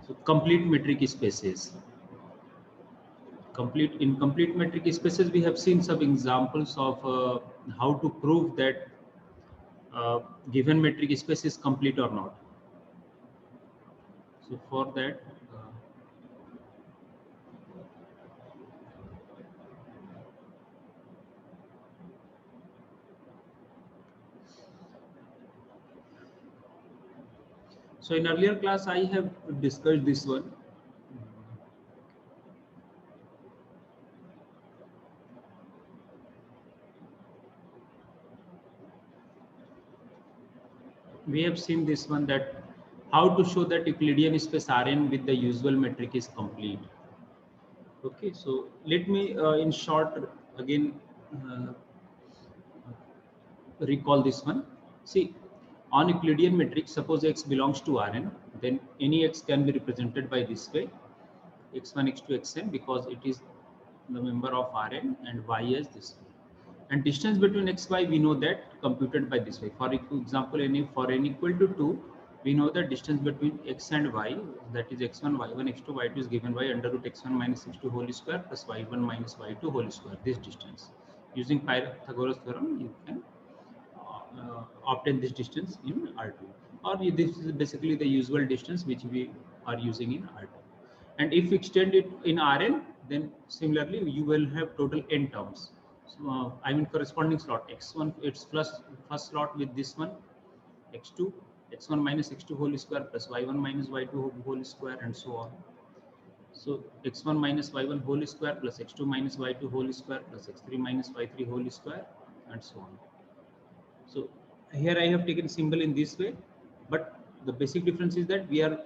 So complete metric spaces. Complete metric spaces, we have seen some examples of how to prove that given metric space is complete or not. So for that, so in earlier class I have discussed this one. We have seen this one, that how to show that Euclidean space Rn with the usual metric is complete. Okay, so let me in short again uh, recall this one. See, on Euclidean metric, suppose x belongs to Rn, then any x can be represented by this way: x1, x2, xn, because it is the member of Rn, and y as this way. And distance between x, y, we know that computed by this way. For example, for n equal to 2, we know the distance between x and y, that is x1, y1, x2, y2 is given by under root x1 minus x2 whole square plus y1 minus y2 whole square. This distance, using Pythagoras theorem, you can obtain this distance in R2, or this is basically the usual distance which we are using in R2. And if you extend it in Rn, then similarly you will have total n terms. So, I mean corresponding slot x1, its first slot with this one, x2, x1 minus x2 whole square plus y1 minus y2 whole square, and so on. So x1 minus y1 whole square plus x2 minus y2 whole square plus x3 minus y3 whole square, and so on. So here I have taken symbol in this way, but the basic difference is that we are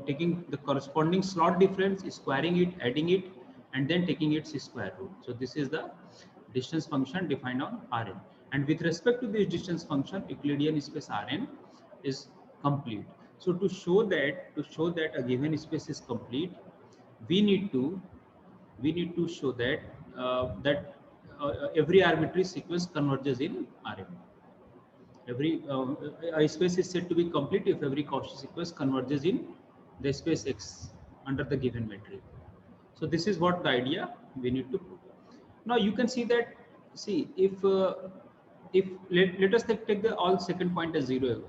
taking the corresponding slot difference, squaring it, adding it, and then taking its square root. So this is the distance function defined on Rn. And with respect to this distance function, Euclidean space Rn is complete. So to show that a given space is complete, we need to show that every arbitrary sequence converges in Rn. Every a space is said to be complete if every Cauchy sequence converges in the space X under the given metric. So this is what the idea we need to prove. Now you can see that, see, if let us take the all second point as 0,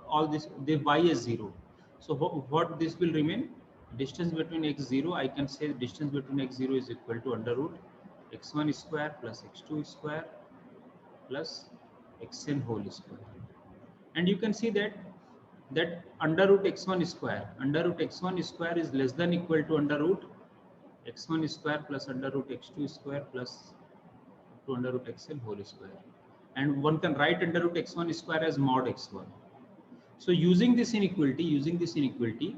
all this, the y is 0. So what this will remain? Distance between x0, I can say distance between x0 is equal to under root x1 square plus x2 square plus xn whole square. And you can see that under root x1 square is less than equal to under root x1 square plus under root x2 square plus to under root xn whole square. And one can write under root x1 square as mod x1. So using this inequality,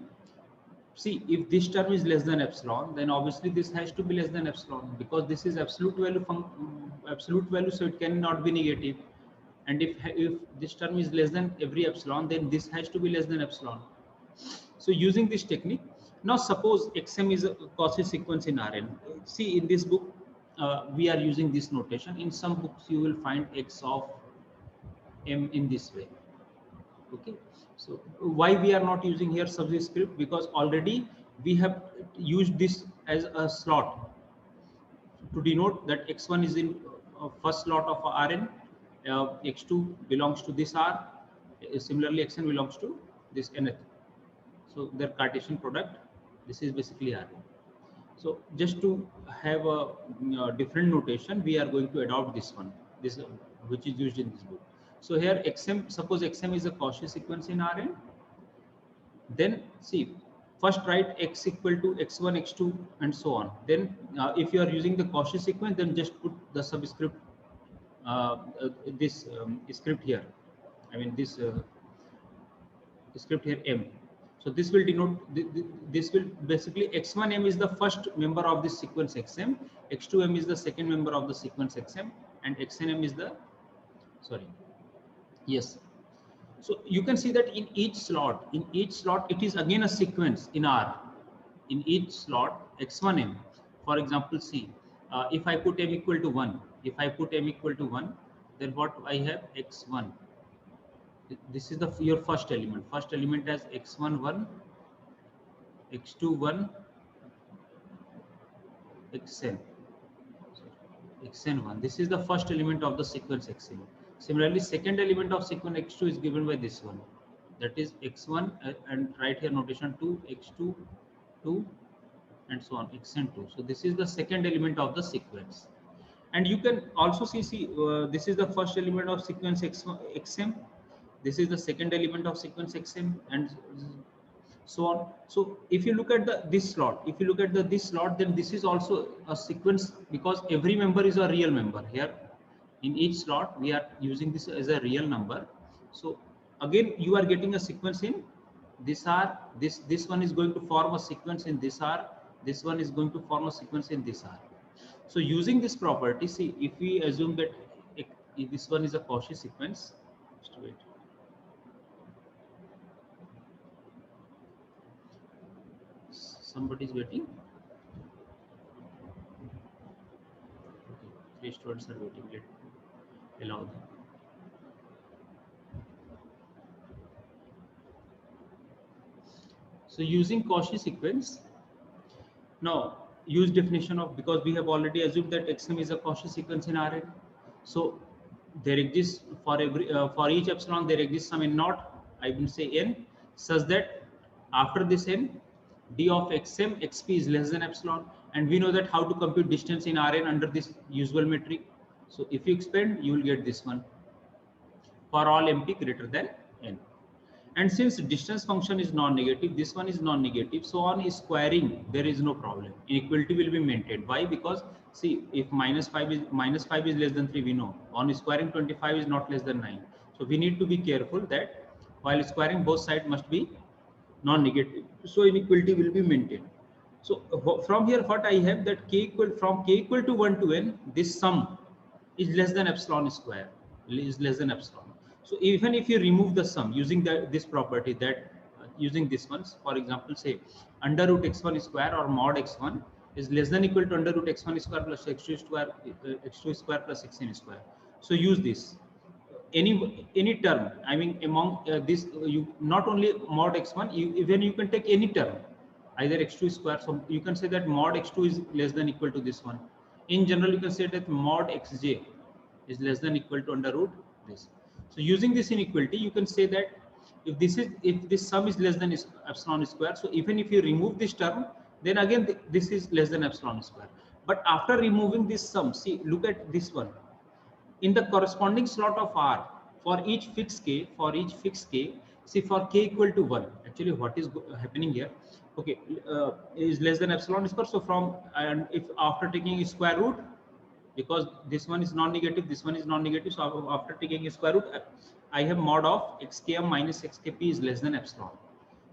see, if this term is less than epsilon, then obviously this has to be less than epsilon, because this is absolute value, so it cannot be negative. And if this term is less than every epsilon, then this has to be less than epsilon. So using this technique, now suppose xm is a Cauchy sequence in Rn. See, in this book, we are using this notation. In some books, you will find x of m in this way. Okay, so why we are not using here subscript? Because already we have used this as a slot to denote that x1 is in first slot of Rn, x2 belongs to this R, similarly xn belongs to this nth. So their Cartesian product, this is basically Rn. So just to have a different notation, we are going to adopt this one, which is used in this book. So here xm, suppose xm is a Cauchy sequence in Rn. Then see, first write x equal to x1, x2, and so on. Then if you are using the Cauchy sequence, then just put the subscript, this script here. I mean this script here m. So this will denote, this will basically, x1m is the first member of this sequence xm, x2m is the second member of the sequence xm, and xnm is the, sorry, yes. So you can see that in each slot, it is again a sequence in R. In each slot, x1m, for example, see, if I put m equal to 1, then what I have? X1. This is your first element. First element has x1 1, x2 1 xn xn 1. This is the first element of the sequence xn. Similarly, second element of sequence x2 is given by this one, that is x1, and right here notation 2 x2 2 and so on xn2. So this is the second element of the sequence. And you can also see, this is the first element of sequence xm, this is the second element of sequence xm, and so on. So if you look at this slot, if you look at this slot, then this is also a sequence, because every member is a real member here. In each slot we are using this as a real number. So again you are getting a sequence in this R, this one is going to form a sequence in this R, this one is going to form a sequence in this R. So using this property, see, if we assume that if this one is a Cauchy sequence, just wait. Somebody is waiting. Okay, 3 students are waiting. Let allow them. So using Cauchy sequence, now use definition of, because we have already assumed that xm is a Cauchy sequence in Rn. So there exists for each epsilon there exists some n naught, I will say n, such that after this n, d of xm xp is less than epsilon, and we know that how to compute distance in Rn under this usual metric. So if you expand, you will get this one for all mp greater than n. And since distance function is non-negative, this one is non-negative, so on squaring there is no problem. Inequality will be maintained. Why? Because see, if minus 5 is less than 3, we know on squaring 25 is not less than 9. So we need to be careful that while squaring both sides must be non-negative. So inequality will be maintained. So from here what I have, that from k equal to 1 to n, this sum is less than epsilon square, is less than epsilon. So even if you remove the sum using this property, that using this ones, for example, say under root x1 square or mod x1 is less than equal to under root x1 square plus x2 square plus xn square. So use this any term, I mean among this, you not only mod x1, even you can take any term, either x2 square. So you can say that mod x2 is less than equal to this one. In general, you can say that mod xj is less than equal to under root this. So using this inequality, you can say that if this sum is less than epsilon square, so even if you remove this term, then again this is less than epsilon square. But after removing this sum, see, look at this one. In the corresponding slot of R, for each fixed k, see, for k equal to 1, actually what is happening here, okay, is less than epsilon square. So from, and if after taking square root, because this one is non-negative, this one is non-negative, so after taking a square root, I have mod of xkm minus xkp is less than epsilon.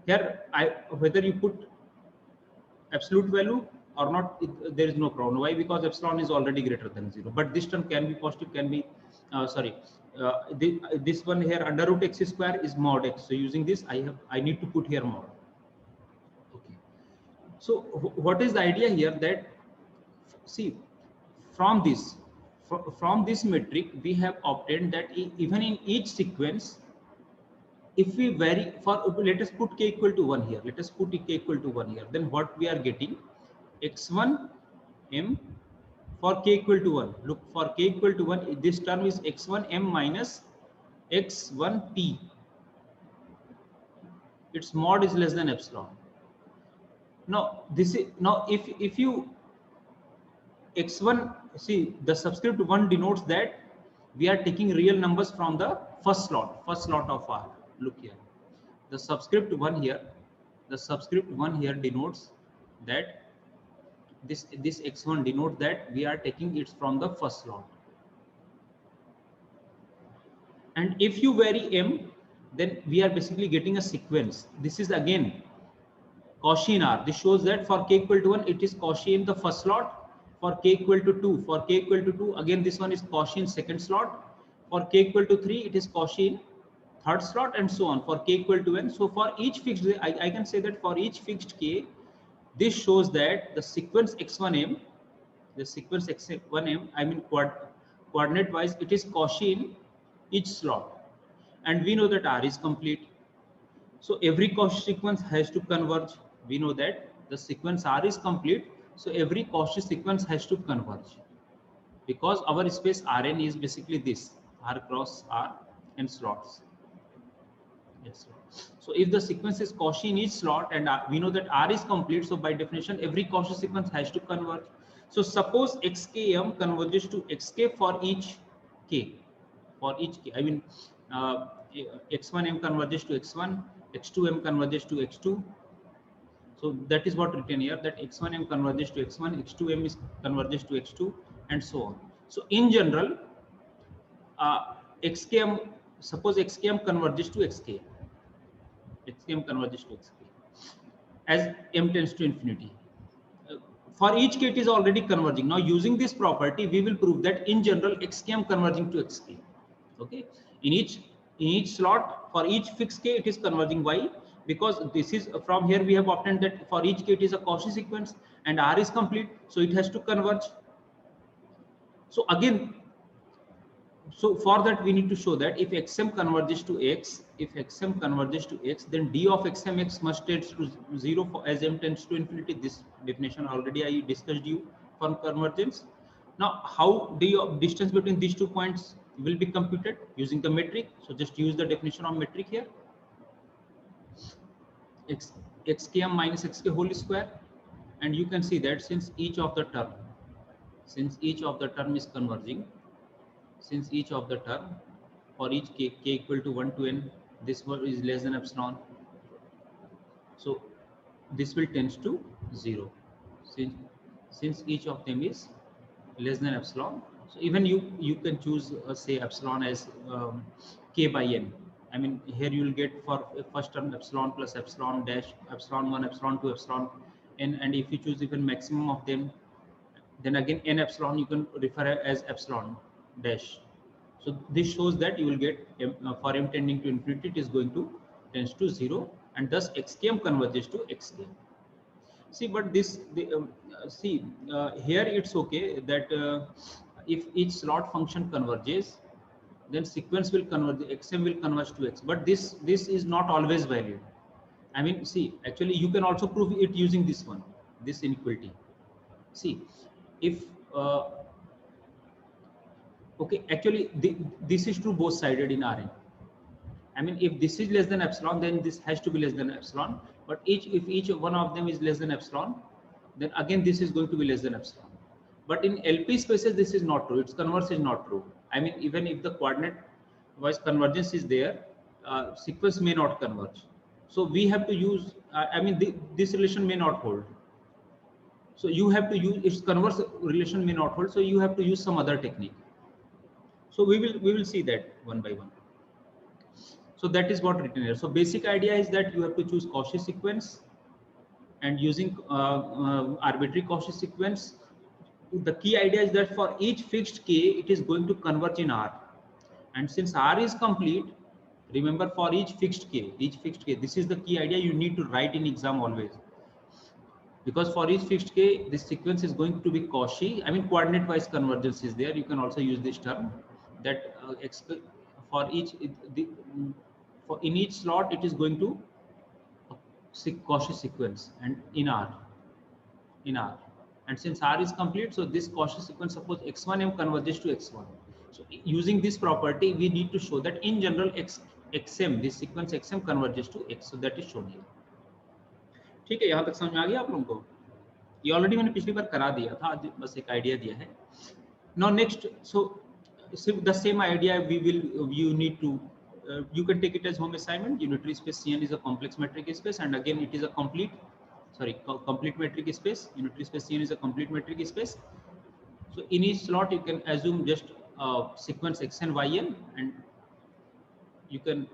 Here, whether you put absolute value or not, there is no problem. Why? Because epsilon is already greater than 0. But this term can be positive, can be this one here under root x square is mod x. So using this, I need to put here mod. Okay. So what is the idea here? That see, from this metric, we have obtained that even in each sequence, if we vary for, let us put k equal to 1 here, let us put k equal to 1 here, then what we are getting, x1 m for k equal to 1. Look, for k equal to 1, this term is x1 m minus x1 p. Its mod is less than epsilon. Now this is, now if you x1, see, the subscript 1 denotes that we are taking real numbers from the first slot of R. Look here, the subscript 1 here, denotes that this x1 denotes that we are taking it from the first slot. And if you vary m, then we are basically getting a sequence. This is again Cauchy in R. This shows that for k equal to 1, it is Cauchy in the first slot. For k equal to 2, again this one is Cauchy in second slot. For k equal to 3, it is Cauchy in third slot, and so on for k equal to n. So for each fixed, I can say that for each fixed k, this shows that the sequence x1m, I mean coordinate wise, it is Cauchy in each slot, and we know that R is complete. So every Cauchy sequence has to converge. we know that the sequence R is complete, so every Cauchy sequence has to converge, because our space Rn is basically this R cross R and slots. Yes. So if the sequence is Cauchy in each slot and we know that R is complete, so by definition every Cauchy sequence has to converge. So suppose xkm converges to xk for each k, I mean uh, x1m converges to x1, x2m converges to x2. So that is what written here, that x1m converges to x1, x2m is converges to x2, and so on. So in general, xkm, suppose xkm converges to xk, xkm converges to xk as m tends to infinity. Uh, for each k it is already converging. Now using this property, we will prove that in general xkm converging to xk. Okay, in each slot for each fixed k it is converging. Why? Because this is from here we have obtained that for each k it is a Cauchy sequence and R is complete, so it has to converge. So again, so for that we need to show that if xm converges to x, then d of xmx must tend to 0 for, as m tends to infinity. This definition already I discussed you for convergence. Now how d of distance between these 2 points will be computed using the metric. So just use the definition of metric here, xkm minus xk whole square, and you can see that since each of the term is converging, since each of the term for each k equal to 1 to n, this one is less than epsilon, so this will tends to 0 since each of them is less than epsilon. So even you can choose say epsilon as k by n. I mean here you will get for first term epsilon plus epsilon dash, epsilon 1, epsilon 2, epsilon n, and if you choose even maximum of them, then again n epsilon you can refer as epsilon dash. So this shows that you will get for m tending to infinity it is going to tends to 0, and thus xkm converges to xk. See, but this here it's okay that if each slot function converges, then sequence will converge, xm will converge to x. But this is not always valid. I mean, see, actually you can also prove it using this one, this inequality. See, if okay, actually this is true both sided in Rn. I mean, if this is less than epsilon, then this has to be less than epsilon. But if each one of them is less than epsilon, then again this is going to be less than epsilon. But in LP spaces, this is not true. Its converse is not true. I mean, even if the coordinate wise convergence is there, sequence may not converge. So we have to use. I mean, this relation may not hold. So you have to use its converse relation may not hold. So you have to use some other technique. So we will see that one by one. So that is what written here. So basic idea is that you have to choose Cauchy sequence, and using arbitrary Cauchy sequence, the key idea is that for each fixed k, it is going to converge in R. And since R is complete, remember for each fixed k, this is the key idea you need to write in exam always. Because for each fixed k, this sequence is going to be Cauchy. I mean, coordinate wise convergence is there. You can also use this term that for each in each slot it is going to Cauchy sequence and in R. And since R is complete, so this Cauchy sequence, suppose x1m converges to x1. So using this property, we need to show that in general xm, this sequence xm converges to x. So that is shown here. ठीक है, यहाँ तक समझ में आ गया आप लोगों को? ये ऑलरेडी मैंने पिछली बार करा दिया था, आज बस एक आइडिया दिया है. Now next, so the same idea you need to you can take it as home assignment. Unitary space Cn is a complex metric space, and again it is a complete metric space. Unitary space Cn is a complete metric space. So in each slot you can assume just sequence xn yn, and you can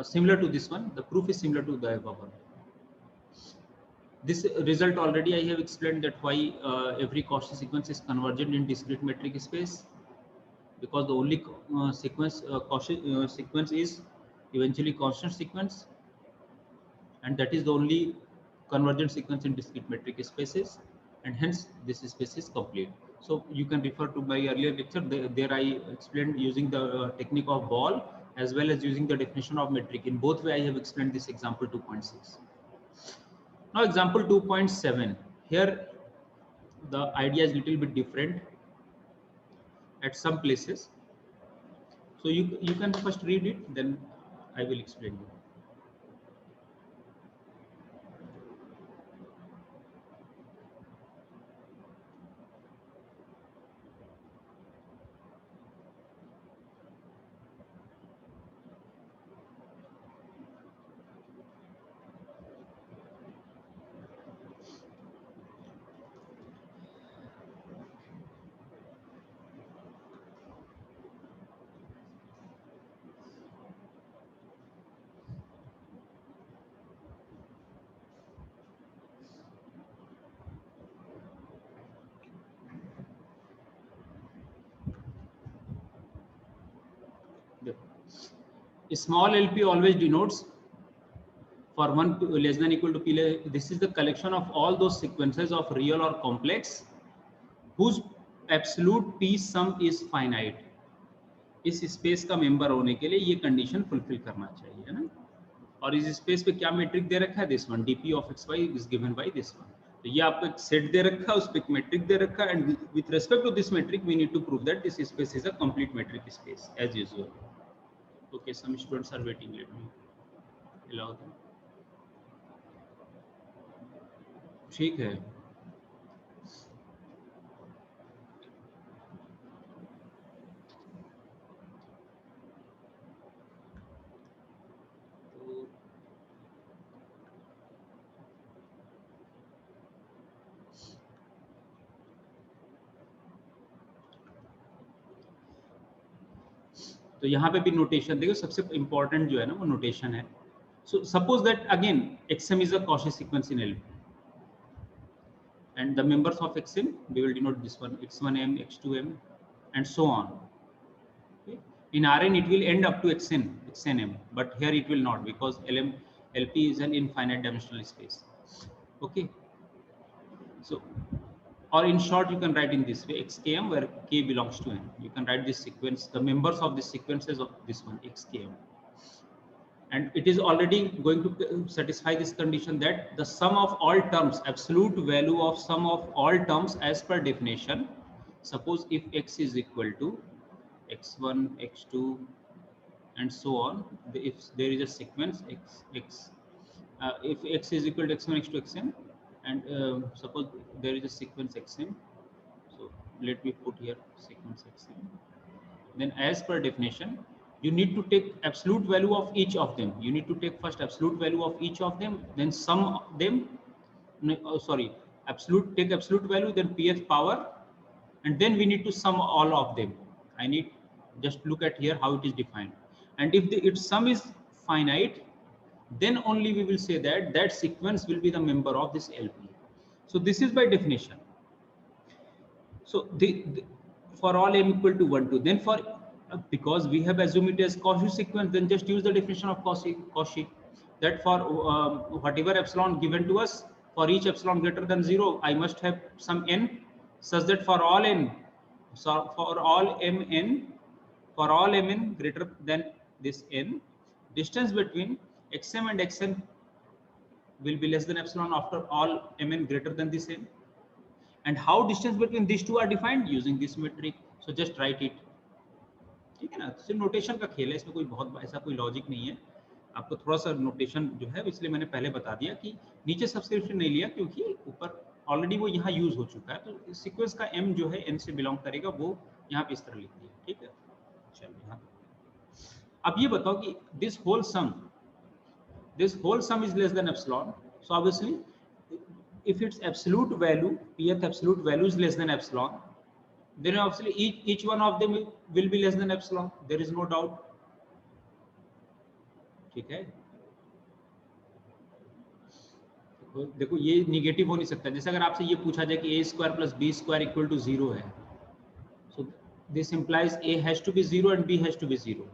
similar to this one, the proof is similar to the above one. This result already I have explained that why every Cauchy sequence is convergent in discrete metric space, because the only Cauchy sequence is eventually constant sequence, and that is the only convergent sequence in discrete metric spaces, and hence this space is complete. So you can refer to my earlier lecture. There I explained using the technique of ball as well as using the definition of metric. In both way I have explained this example 2.6. Now example 2.7. Here the idea is little bit different at some places. So you can first read it, then I will explain you. Small LP always denotes for 1 less than equal to p. This is the collection of all those sequences of real or complex whose absolute p sum is finite. इस space का member होने के लिए ये condition fulfil करना चाहिए, है ना. और इस स्पेस पे क्या मैट्रिक दे रखा है, this one DP of X Y is given by this one. तो ये आपको एक सेट दे रखा है, उस पे एक मैट्रिक दे रखा है, and with respect to this metric we need to prove that this space is a complete metric space as usual. Okay, some students are waiting, let me allow them. ठीक है. तो यहाँ पे भी नोटेशन देखो, सबसे इंपॉर्टेंट जो है ना वो नोटेशन है. So suppose that again xm is a Cauchy sequence in LP and the members of xm we will denote this one x1m, x2m and so on. Okay. In Rn it will end up to xnm, but here it will not because LP is an infinite dimensional space. Okay, so or in short you can write in this way xkm where k belongs to n. You can write this sequence, the members of the sequences of this one xkm, and it is already going to satisfy this condition that the sum of all terms, absolute value of sum of all terms as per definition. Suppose if x is equal to x1, x2 and so on, if there is a sequence if x is equal to x1, x2, xn, and suppose there is a sequence xm, so let me put here sequence xm, then as per definition you need to take absolute value of each of them. You need to take first absolute value of each of them, then sum them, take absolute value, then pth power, and then we need to sum all of them. I need just look at here how it is defined, and if its sum is finite, then only we will say that that sequence will be the member of this LP. So this is by definition. So for all m equal to 1, 2, then for because we have assumed it as Cauchy sequence, then just use the definition of Cauchy that for whatever epsilon given to us, for each epsilon greater than 0, I must have some n such that for all n, so for all mn greater than this n, distance between xm and xn will be less than epsilon after all mn greater than this n. And how distance between these two are defined? Using this metric. So just write it. ठीक है ना, सिर्फ notation का खेल है, इसमें कोई बहुत ऐसा कोई लॉजिक नहीं है. आपको थोड़ा सा नोटेशन जो है, इसलिए मैंने पहले बता दिया कि नीचे सब्सक्रिप्शन नहीं लिया क्योंकि ऊपर ऑलरेडी वो यहाँ यूज हो चुका है. तो सीक्वेंस का m जो है n से बिलोंग करेगा, वो यहाँ पे इस तरह लिख दिया. ठीक है, चलो यहाँ. अब ये बताओ कि this whole sum is less than epsilon. So obviously if its absolute value, pth absolute value is less than epsilon, then obviously each one of them will be less than epsilon. There is no doubt. ठीक है, देखो ये negative हो नहीं सकता. जैसे अगर आपसे ये पूछा जाए कि a square plus b square equal to 0 है, so this implies a has to be 0 and b has to be 0,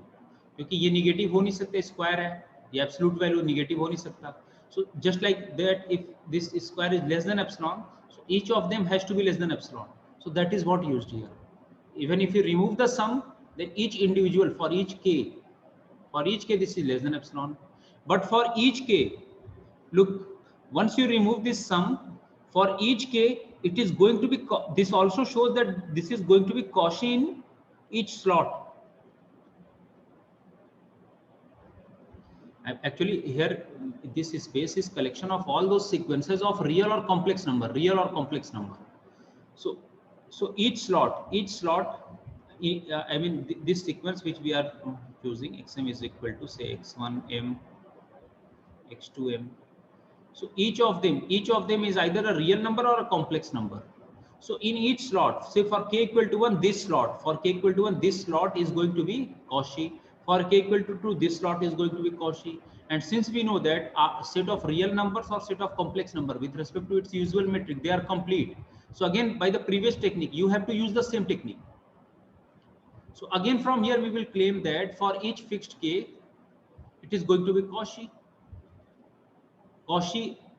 क्योंकि ये निगेटिव हो नहीं सकता, स्क्वायर है, ये एब्सोल्यूट वैल्यू निगेटिव हो नहीं सकता. So just like that, if this square is less than epsilon, so each of them has to be less than epsilon. So that is what used here. Even if you remove the sum, then each individual, for each k this is less than epsilon. But for each k, look, Once you remove this sum, for each k it is going to be, this also shows that this is going to be Cauchy in each slot. Actually here this space is collection of all those sequences of real or complex number. So each slot I mean this sequence which we are choosing, xm is equal to say x1m, x2m. So each of them is either a real number or a complex number. So in each slot, say for k equal to 1, this slot is going to be Cauchy. For k equal to 2, this slot is going to be Cauchy. And since we know that a set of real numbers or set of complex number with respect to its usual metric, they are complete. So again, by the previous technique, you have to use the same technique. So again, from here we will claim that for each fixed k, it is going to be Cauchy,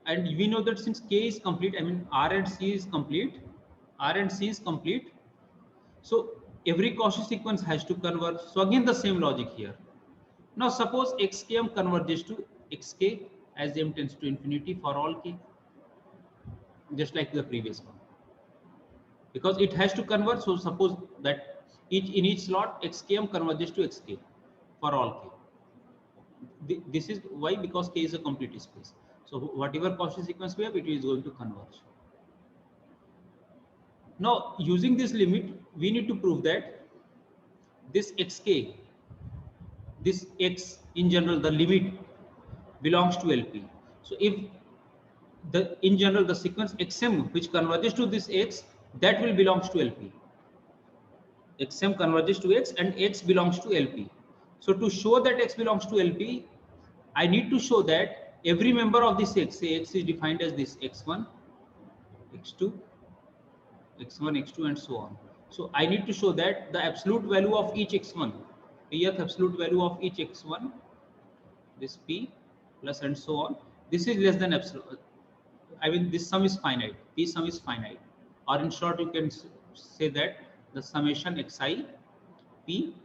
and we know that since k is complete, I mean R and C is complete, so every Cauchy sequence has to converge. So again the same logic here. Now suppose xkm converges to xk as m tends to infinity for all k, just like the previous one, because it has to converge. So suppose that in each slot xkm converges to xk for all k. This is why, because k is a complete space. So whatever Cauchy sequence we have, it is going to converge. Now using this limit, we need to prove that this xk, this x in general, the limit belongs to LP. So if in general the sequence xm which converges to this x, that will belongs to LP. xm converges to x and x belongs to LP. So to show that x belongs to LP, I need to show that every member of this x, say x is defined as this x1, x2, x1, x2 and so on. So I need to show that the absolute value of each x1, pth absolute value of each x1, this p plus and so on, this is less than absolute. I mean this sum is finite, p sum is finite, or in short you can say that the summation xi p,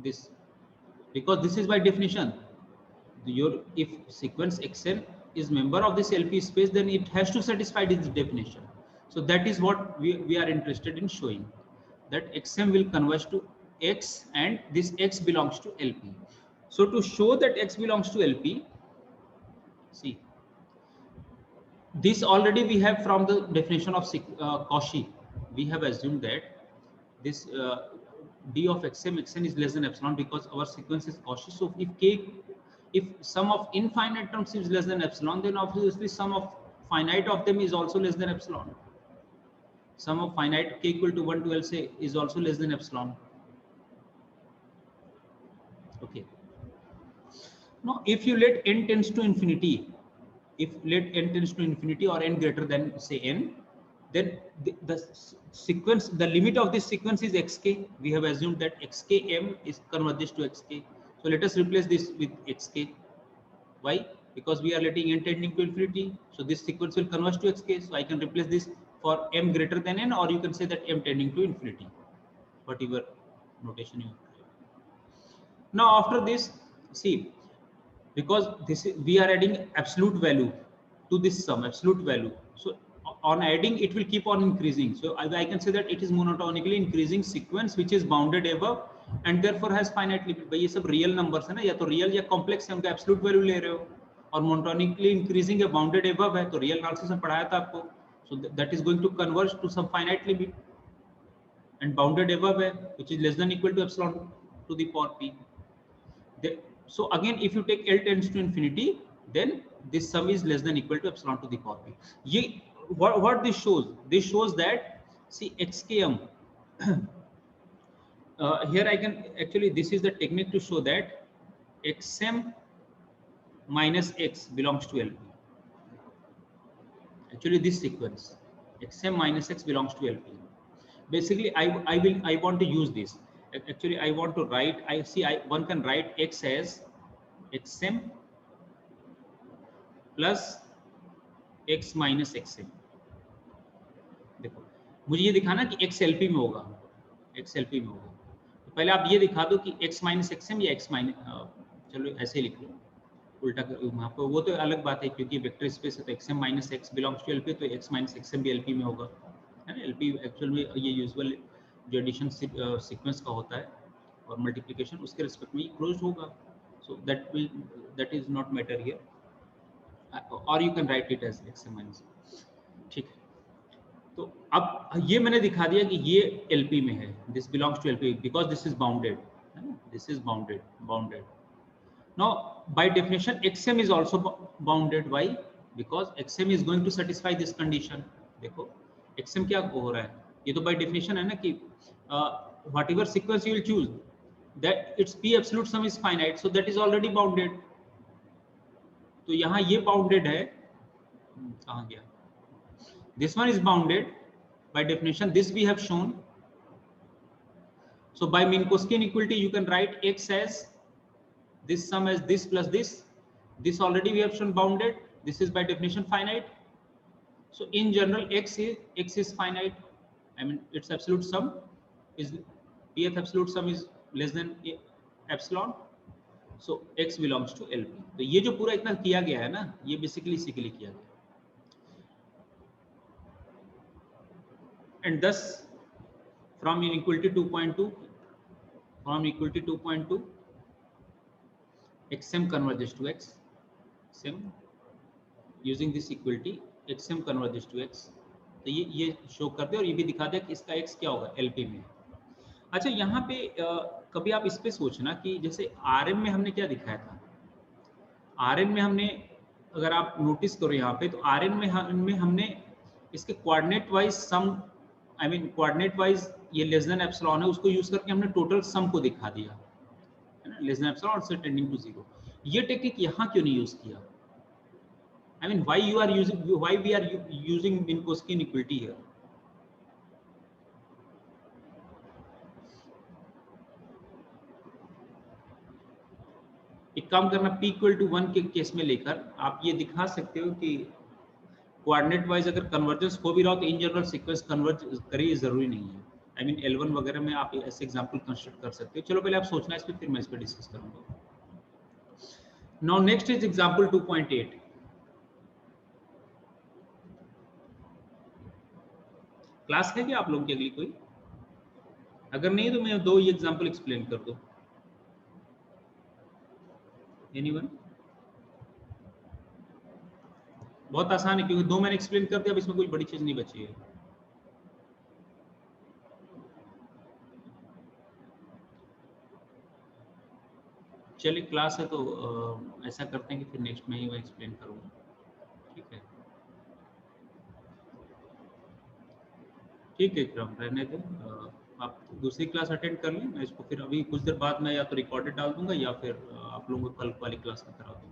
this, because this is by definition if sequence xn is member of this LP space, then it has to satisfy this definition. So that is what we are interested in showing, that xm will converge to x and this x belongs to LP. So to show that x belongs to LP, see, this already we have from the definition of Cauchy. We have assumed that this d of xn is less than epsilon, because our sequence is Cauchy. So if sum of infinite terms is less than epsilon, then obviously sum of finite of them is also less than epsilon. Sum of finite k equal to 1 to L, say, is also less than epsilon. Okay. Now if you let n tends to infinity, or n greater than say n, then the sequence, the limit of this sequence is xk. We have assumed that xkm is converges to xk. So let us replace this with xk. Why? Because we are letting n tending to infinity. So this sequence will converge to xk. So I can replace this for m greater than n, or you can say that m tending to infinity, whatever notation you have. Now after this, see, because this is, we are adding absolute value to this sum, absolute value. So on adding, it will keep on increasing. So I can say that it is monotonically increasing sequence which is bounded above and therefore has finite limit. भाई ये सब real numbers है ना, या तो real या complex है, उनका absolute value ले रहे हो, और monotonically increasing है, bounded above है, तो real analysis में पढ़ाया था आपको. So that is going to converge to some finite limit, and bounded above है, which is less than equal to epsilon to the power p. So again, if you take L tends to infinity, then this sum is less than equal to epsilon to the power p. What this shows? This shows that, see, xkm. Here I can actually, this is the technique to show that xm minus x belongs to LP. Actually, this sequence xm minus x belongs to LP. Basically, I want to use this. Actually, I want to write, one can write x as xm plus x minus xm. देखो, मुझे ये दिखाना कि x LP में होगा, तो पहले आप ये दिखा दो कि x minus xm या x minus, चलो ऐसे लिख लो, उल्टा वहाँ पर वो तो अलग बात है, क्योंकि वेक्टर स्पेस है तो xm minus X belongs to LP, तो x माइनस एक्सएम भी एलपी में होगा, है ना। एलपी एक्चुअल में ये यूजुअल जो एडिशन सीक्वेंस का होता है और मल्टीप्लिकेशन उसके रिस्पेक्ट में क्लोज होगा, so that is not matter here, और you can write it as xm minus. ठीक है, तो अब ये मैंने दिखा दिया कि ये एलपी में है, this belongs to LP because this is bounded, है ना, this is bounded. Now, by definition, xm is also bounded. Why? Because xm is going to satisfy this condition. देखो, xm क्या हो रहा है? ये तो by definition है ना कि whatever sequence you will choose, that its p absolute sum is finite, so that is already bounded. तो यहाँ ये bounded है, कहाँ गया? This one is bounded by definition. This we have shown. So by Minkowski inequality, you can write x as this sum as this plus this. This already we have shown bounded. This is by definition finite. So in general, x is finite. I mean, its absolute sum is pth absolute sum is less than epsilon. So x belongs to LP. तो ये जो पूरा इतना किया गया है ना, ये बेसिकली इसी के लिए किया गया। And thus, from inequality 2.2, xm converges to x, xm using this equality xm converges to x। तो ये शो कर दे और ये भी दिखा दे कि इसका x क्या होगा LP में। अच्छा, यहाँ पे कभी आप इस पे सोचना कि जैसे RM में हमने क्या दिखाया था, RM में हमने, अगर आप नोटिस करो यहाँ पे, तो RM में हमने इसके coordinate wise sum, I mean coordinate wise ये लेस देन एप्सिलॉन है, उसको यूज करके हमने टोटल सम को दिखा दिया, है ना, लेस देन एप्सिलॉन और से टेंडिंग टू 0। ये टेक्निक यहाँ क्यों नहीं यूज किया? I mean, why we are using Minkowski inequality here? एक काम करना, p इक्वल टू 1 के केस में लेकर आप ये दिखा सकते हो कि कोऑर्डिनेट वाइज अगर कन्वर्जेंस हो भी रहा हो तो इन जनरल सीक्वेंस कन्वर्ज करे, ये जरूरी नहीं है। आई मीन L1 वगैरह में आप ऐसे एग्जांपल कंस्ट्रक्ट कर सकते हो। चलो पहले आप सोचना इस पे, फिर मैं इस पे डिस्कस करूंगा। Now next is example 2.8। Class है क्या आप लोग की अगली कोई? अगर नहीं तो मैं दो ही एग्जांपल एक्सप्लेन कर दूं। एनीवन? बहुत आसान है क्योंकि दो मैंने एक्सप्लेन कर दिया, अब इसमें कोई बड़ी चीज नहीं बची है। चलिए क्लास है तो ऐसा करते हैं कि फिर नेक्स्ट में ही मैं एक्सप्लेन करूंगा, ठीक है? ठीक है क्रम, रहने दें, आप दूसरी क्लास अटेंड कर लें। मैं इसको फिर अभी कुछ देर बाद में या तो रिकॉर्डेड डाल दूंगा या फिर आप लोगों को कल वाली क्लास में करा दूंगा।